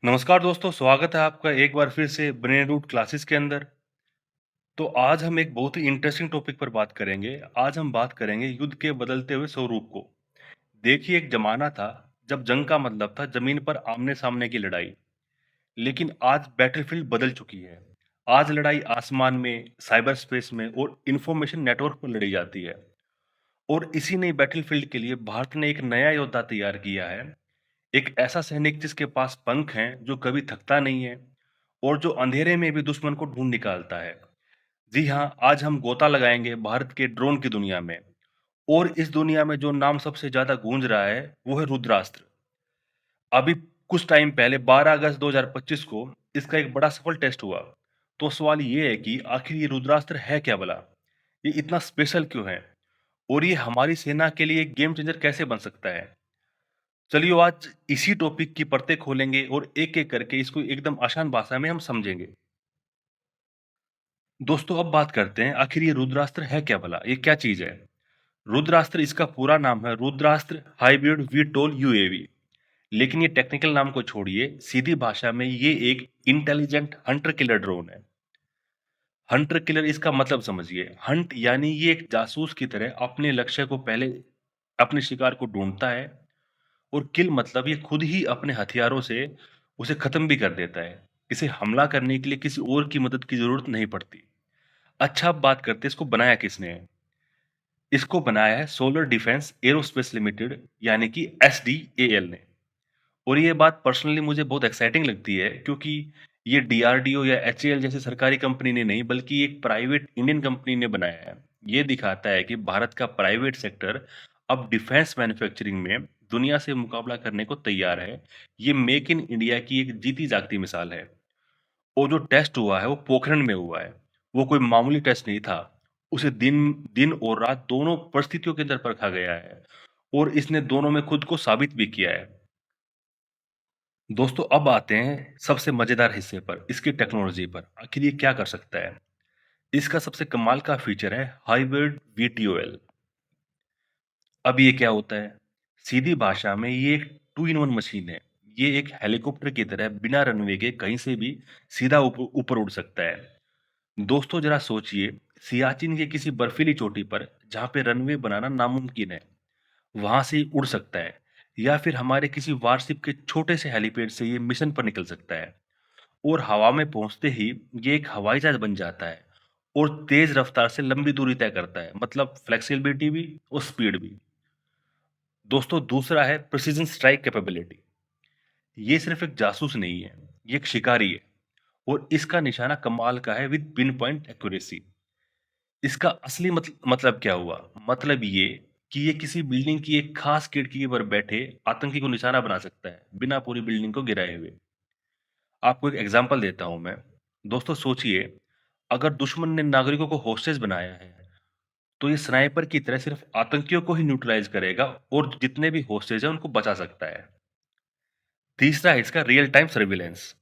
नमस्कार दोस्तों, स्वागत है आपका एक बार फिर से ब्रेन रूट क्लासेस के अंदर। तो आज हम एक बहुत ही इंटरेस्टिंग टॉपिक पर बात करेंगे। आज हम बात करेंगे युद्ध के बदलते हुए स्वरूप को। देखिए, एक जमाना था जब जंग का मतलब था जमीन पर आमने-सामने की लड़ाई। लेकिन आज बैटलफील्ड बदल चुकी है। आज लड़ाई आसमान में, साइबर स्पेस में और इंफॉर्मेशन नेटवर्क पर लड़ी जाती है। और इसी नई बैटलफील्ड के लिए भारत ने एक नया योद्धा तैयार किया है। एक ऐसा सैनिक जिसके पास पंख हैं, जो कभी थकता नहीं है और जो अंधेरे में भी दुश्मन को ढूंढ निकालता है। जी हाँ, आज हम गोता लगाएंगे भारत के ड्रोन की दुनिया में। और इस दुनिया में जो नाम सबसे ज्यादा गूंज रहा है वो है रुद्रास्त्र। अभी कुछ टाइम पहले 12 अगस्त 2025 को इसका एक बड़ा सफल टेस्ट हुआ। तो सवाल ये है कि आखिर ये रुद्रास्त्र है क्या भला? ये इतना स्पेशल क्यों है? और ये हमारी सेना के लिए एक गेम चेंजर कैसे बन सकता है? चलिए आज इसी टॉपिक की परतें खोलेंगे और एक-एक करके इसको एकदम आसान भाषा में हम समझेंगे। दोस्तों, अब बात करते हैं आखिर ये रुद्रास्त्र है क्या भला? ये क्या चीज़ है? रुद्रास्त्र, इसका पूरा नाम है रुद्रास्त्र हाइब्रिड वीटोल यूएवी। लेकिन ये टेक्निकल नाम को छोड़िए, सीधी भाषा में ये एक इंटेलिजेंट हंटर किलर ड्रोन है। हंटर किलर इसका मतलब समझिए। हंट यानी ये एक जासूस की तरह अपने लक्ष्य को पहले अपने शिकार को ढूंढता है। और किल मतलब ये खुद ही अपने हथियारों से उसे खत्म भी कर देता है। इसे हमला करने के लिए किसी और की मदद की जरूरत नहीं पड़ती। अच्छा, अब बात करते हैं इसको बनाया किसने है। इसको बनाया है सोलर डिफेंस एरोस्पेस लिमिटेड, यानी कि एसडीएएल ने। और ये बात पर्सनली मुझे बहुत एक्साइटिंग लगती है, क्योंकि ये डीआरडीओ या एचएएल जैसी सरकारी कंपनी ने नहीं, बल्कि एक प्राइवेट इंडियन कंपनी ने बनाया है। ये दिखाता है कि भारत का प्राइवेट सेक्टर अब डिफेंस मैन्युफैक्चरिंग में दुनिया से मुकाबला करने को तैयार है। ये मेक इन इंडिया की एक जीती जागती मिसाल है। और जो टेस्ट हुआ है वो पोखरण में हुआ है। वो कोई मामूली टेस्ट नहीं था। उसे दिन दिन और रात दोनों परिस्थितियों के अंदर परखा गया है। और इसने दोनों में खुद को साबित भी किया है। दोस्तों, अब आते हैं सबसे मजेदार हिस्से पर, इसकी टेक्नोलॉजी पर। आखिर ये क्या कर सकता है? इसका सबसे कमाल का फीचर है हाइब्रिड वीटीओएल। अब ये क्या होता है? सीधी भाषा में ये एक टू इन वन मशीन है। ये एक हेलीकॉप्टर की तरह बिना रनवे के कहीं से भी सीधा ऊपर ऊपर उड़ सकता है। दोस्तों, जरा सोचिए, सियाचिन के किसी बर्फीली चोटी पर जहाँ पे रनवे बनाना नामुमकिन है, वहां से ये उड़ सकता है। या फिर हमारे किसी वारशिप के छोटे से हेलीपैड से ये मिशन पर निकल सकता है। और हवा में पहुंचते ही ये एक हवाई जहाज बन जाता है और तेज रफ्तार से लंबी दूरी तय करता है, मतलब फ्लेक्सिबिलिटी भी और स्पीड भी। दोस्तों, दूसरा है प्रिसीजन स्ट्राइक कैपेबिलिटी। ये सिर्फ एक जासूस नहीं है, ये एक शिकारी है। और इसका निशाना कमाल का है, विद पिन पॉइंट एक्यूरेसी। इसका असली मतलब क्या हुआ? मतलब ये कि ये किसी बिल्डिंग की एक खास खिड़की पर बैठे आतंकी को निशाना बना सकता है, बिना पूरी बिल्डिंग को गिराए हुए। आपको एक एग्जांपल देता हूं मैं। दोस्तों, सोचिए, अगर दुश्मन ने नागरिकों को होस्टेज बनाया है, तो ये स्नाइपर की तरह सिर्फ आतंकियों को ही न्यूट्रलाइज करेगा और जितने भी होस्टेज हैं उनको बचा सकता है। तीसरा है इसका रियल टाइम सर्विलेंस।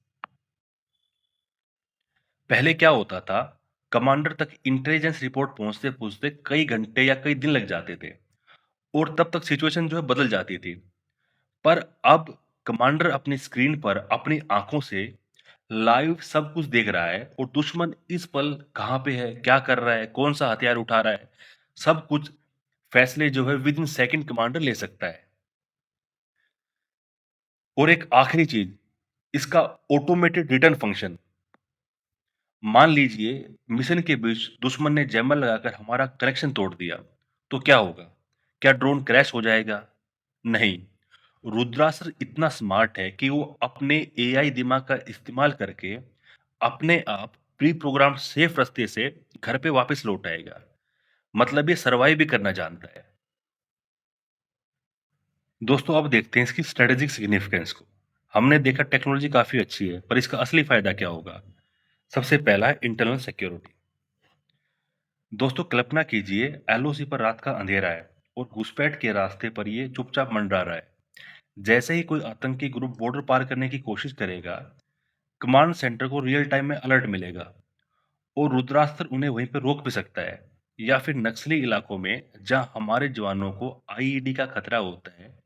पहले क्या होता था, कमांडर तक इंटेलिजेंस रिपोर्ट पहुंचते पहुंचते कई घंटे या कई दिन लग जाते थे। और तब तक सिचुएशन जो है बदल जाती थी। पर अब कमांडर अपनी स्क्रीन पर अपनी आंखों से लाइव सब कुछ देख रहा है, और दुश्मन इस पल कहाँ पे है, क्या कर रहा है, कौन सा हथियार उठा रहा है, सब कुछ फैसले जो है विद इन सेकंड कमांडर ले सकता है। और एक आखिरी चीज, इसका ऑटोमेटेड रिटर्न फंक्शन। मान लीजिए मिशन के बीच दुश्मन ने जैमर लगाकर हमारा कनेक्शन तोड़ दिया, तो क्या होगा? क्या ड्रोन क्रैश हो जाएगा? नहीं। रुद्रास्त्र इतना स्मार्ट है कि वो अपने एआई दिमाग का इस्तेमाल करके अपने आप प्री प्रोग्राम सेफ रास्ते से घर पे वापस लौट आएगा। मतलब ये सरवाइव भी करना जानता है। दोस्तों, अब देखते हैं इसकी स्ट्रेटेजिक सिग्निफिकेंस को। हमने देखा टेक्नोलॉजी काफी अच्छी है, पर इसका असली फायदा क्या होगा? सबसे पहला है इंटरनल सिक्योरिटी। दोस्तों, कल्पना कीजिए, एलओसी पर रात का अंधेरा है और घुसपैठ के रास्ते पर ये चुपचाप मंडरा रहा है। जैसे ही कोई आतंकी ग्रुप बॉर्डर पार करने की कोशिश करेगा, कमांड सेंटर को रियल टाइम में अलर्ट मिलेगा और रुद्रास्त्र उन्हें वहीं पर रोक भी सकता है। या फिर नक्सली इलाकों में जहां हमारे जवानों को आईईडी का खतरा होता है,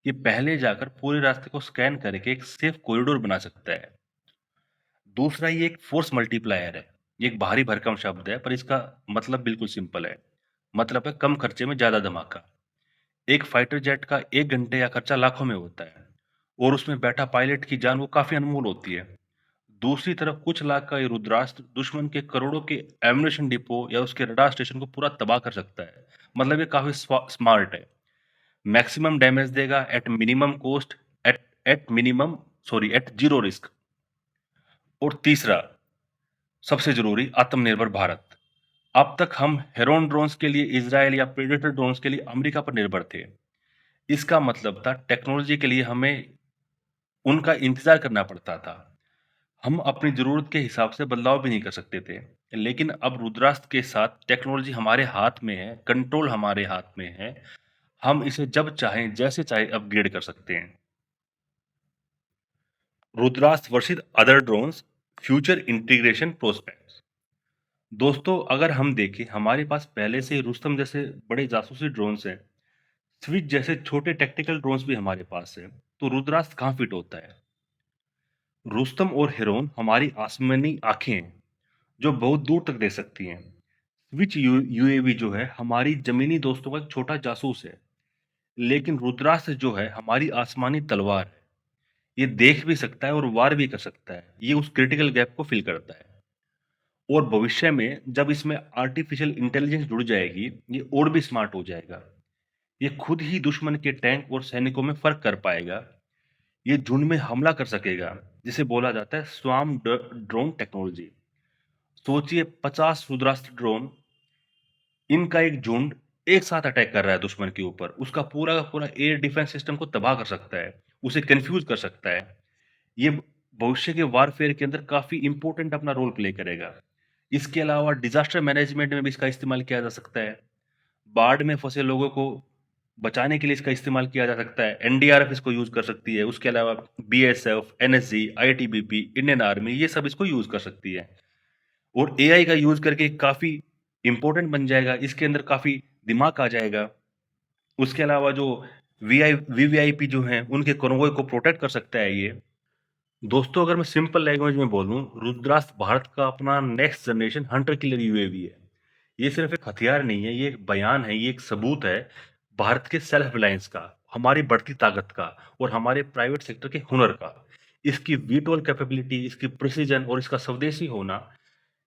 ये पहले जाकर पूरे रास्ते को स्कैन करके एक सेफ कॉरिडोर बना सकता है। दूसरा, ये एक फोर्स मल्टीप्लायर है। ये एक भारी भरकम शब्द है, पर इसका मतलब बिल्कुल सिंपल है। मतलब है कम खर्चे में ज्यादा धमाका। एक फाइटर जेट का 1 घंटे का खर्चा लाखों में होता है और उसमें बैठा पायलट की जान वो काफी अनमोल होती है। दूसरी तरफ कुछ लाख का ये रुद्रास्त्र दुश्मन के करोड़ों के एम्युनिशन डिपो या उसके रडार स्टेशन को पूरा तबाह कर सकता है। मतलब ये काफी स्मार्ट है। मैक्सिमम डैमेज देगा at minimum cost, at at minimum sorry at zero risk. और तीसरा, सबसे जरूरी, आत्मनिर्भर भारत। अब तक हम हेरोन ड्रोन्स के लिए इजराइल या प्रेडेटर ड्रोन्स के लिए अमेरिका पर निर्भर थे। इसका मतलब था टेक्नोलॉजी के लिए हमें उनका इंतजार करना पड़ता था। हम अपनी जरूरत के हिसाब से बदलाव भी नहीं कर सकते थे। लेकिन अब रुद्रास्त्र के साथ टेक्नोलॉजी हमारे हाथ में है, कंट्रोल हमारे हाथ में है। हम इसे जब चाहें जैसे चाहे अपग्रेड कर सकते हैं। Rudrastra versus other drones, future integration prospects. दोस्तों, अगर हम देखें, हमारे पास पहले से ही रुस्तम जैसे बड़े जासूसी ड्रोन्स हैं। स्विच जैसे छोटे टैक्टिकल ड्रोन्स भी हमारे पास है। तो रुद्रास्त्र कहाँ फिट होता है? रुस्तम और हेरोन हमारी आसमानी आंखें हैं जो बहुत दूर तक देख सकती हैं। स्विच यूएवी जो है हमारी जमीनी दोस्तों का एक छोटा जासूस है। लेकिन रुद्रास्त्र जो है हमारी आसमानी तलवार है। ये देख भी सकता है और वार भी कर सकता है। ये उस क्रिटिकल गैप को फिल करता है। और भविष्य में जब इसमें आर्टिफिशियल इंटेलिजेंस जुड़ जाएगी, ये और भी स्मार्ट हो जाएगा। ये खुद ही दुश्मन के टैंक और सैनिकों में फर्क कर पाएगा। ये झुंड में हमला कर सकेगा, जिसे बोला जाता है स्वार्म ड्रोन टेक्नोलॉजी। सोचिए, 50 रुद्रास्त्र ड्रोन, इनका एक झुंड एक साथ अटैक कर रहा है दुश्मन के ऊपर। उसका पूरा का पूरा एयर डिफेंस सिस्टम को तबाह कर सकता है, उसे कंफ्यूज कर सकता है। ये भविष्य के वारफेयर के अंदर काफी इंपॉर्टेंट अपना रोल प्ले करेगा। इसके अलावा डिजास्टर मैनेजमेंट में भी इसका इस्तेमाल किया जा सकता है। बाढ़ में फंसे लोगों को बचाने के लिए इसका इस्तेमाल किया जा सकता है। एनडीआरएफ इसको यूज कर सकती है। उसके अलावा BSF, NSG, ITBP, Indian army, ये सब इसको यूज कर सकती है। और एआई का यूज करके काफी इंपॉर्टेंट बन जाएगा। इसके अंदर काफी दिमाग आ जाएगा। उसके अलावा जो वीवीआईपी जो हैं उनके कॉन्वॉय को प्रोटेक्ट कर सकता है ये। दोस्तों, अगर मैं सिंपल लैंग्वेज में बोलूं, रुद्रास्त्र भारत का अपना next generation Hunter killer UAV है। ये सिर्फ एक हथियार नहीं है, ये एक बयान है, ये एक सबूत है भारत के सेल्फ रिलायंस का, हमारी बढ़ती ताकत का और हमारे प्राइवेट सेक्टर के हुनर का। इसकी वीटोल कैपेबिलिटी, इसकी प्रिसीजन और इसका स्वदेशी होना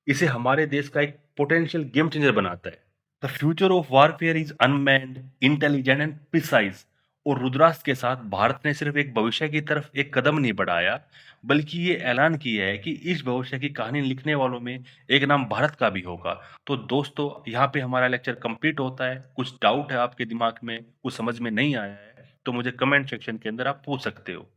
इसे हमारे देश का एक पोटेंशियल गेम चेंजर बनाता है। The future of warfare is unmanned, intelligent and precise. और रुद्रास्त्र के साथ भारत ने सिर्फ एक भविष्य की तरफ एक कदम नहीं बढ़ाया, बल्कि ये ऐलान किया है कि इस भविष्य की कहानी लिखने वालों में एक नाम भारत का भी होगा। तो दोस्तों, यहाँ पे हमारा लेक्चर कंप्लीट होता है। कुछ डाउट है आपके दिमाग में, कुछ समझ में नहीं आया है, तो मुझे कमेंट सेक्शन के अंदर आप पूछ सकते हो।